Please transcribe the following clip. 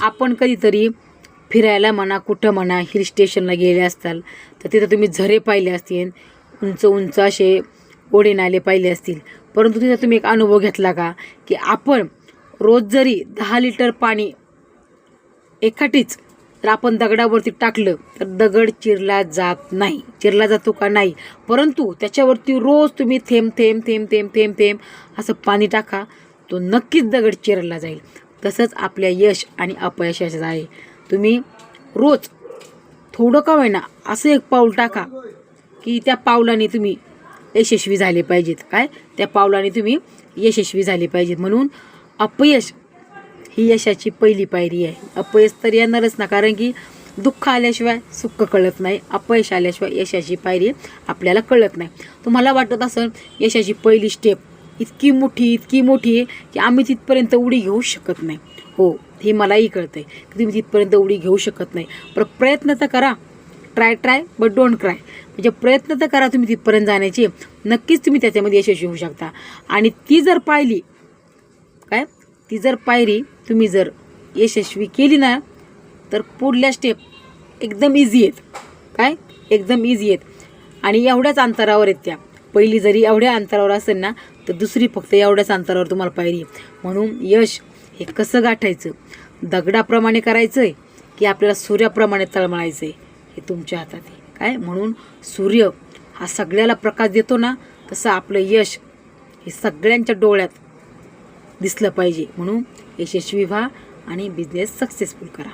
आपण कधीतरी फिरायला म्हणा, कुठं म्हणा, हिल स्टेशनला गेले असताल तर तिथं तुम्ही झरे पाहिले असतील, उंच उंच असे ओढे नाले पाहिले असतील. परंतु तिथं तुम्ही एक अनुभव घेतला का की आपण रोज जरी 10 लिटर पाणी एकाठीच तर आपण दगडावरती टाकलं तर दगड चिरला जात नाही. चिरला जातो का? नाही. परंतु त्याच्यावरती रोज तुम्ही थेंब थेंब थेंब थेंब थेंब थेंब असं पाणी टाका, तो नक्कीच दगड चिरला जाईल. तसंच आपल्या यश आणि अपयशाचं आहे. तुम्ही रोज थोडं का होईना असं एक पाऊल टाका की त्या पावलाने तुम्ही यशस्वी झाले पाहिजेत. काय? त्या पावलाने तुम्ही यशस्वी झाले पाहिजेत. म्हणून अपयश ही यशाची पहिली पायरी आहे. अपयश तर येणारच ना, कारण की दुःख आल्याशिवाय सुख कळत नाही, अपयश आल्याशिवाय यशाची पायरी आपल्याला कळत नाही. तुम्हाला वाटत असेल यशाची पहिली स्टेप इतकी मोठी आहे की आम्ही तिथपर्यंत उडी घेऊ शकत नाही. हो, हे मलाही कळतंय की तुम्ही तिथपर्यंत उडी घेऊ शकत नाही, पण प्रयत्न तर करा. Try but don't cry. म्हणजे प्रयत्न तर करा तुम्ही तिथपर्यंत जाण्याचे, नक्कीच तुम्ही त्याच्यामध्ये यशस्वी होऊ शकता. आणि ती जर पाहिली काय, ती जर पायरी तुम्ही जर यशस्वी केली ना तर पुढल्या स्टेप एकदम इझी आहेत. काय? एकदम इझी आहेत आणि एवढ्याच अंतरावर आहेत त्या. पहिली जरी एवढ्या अंतरावर असेल ना तर दुसरी फक्त एवढ्याच अंतरावर तुम्हाला पायरी. म्हणून यश हे कसं गाठायचं, दगडाप्रमाणे करायचं आहे की आपल्याला सूर्याप्रमाणे तळमळायचं आहे, हे तुमच्या हातात आहे. काय? म्हणून सूर्य हा सगळ्याला प्रकाश देतो ना, तसं आपलं यश हे सगळ्यांच्या डोळ्यात दिसलं पाहिजे. म्हणून यशस्वी व्हा आणि बिझनेस सक्सेसफुल करा.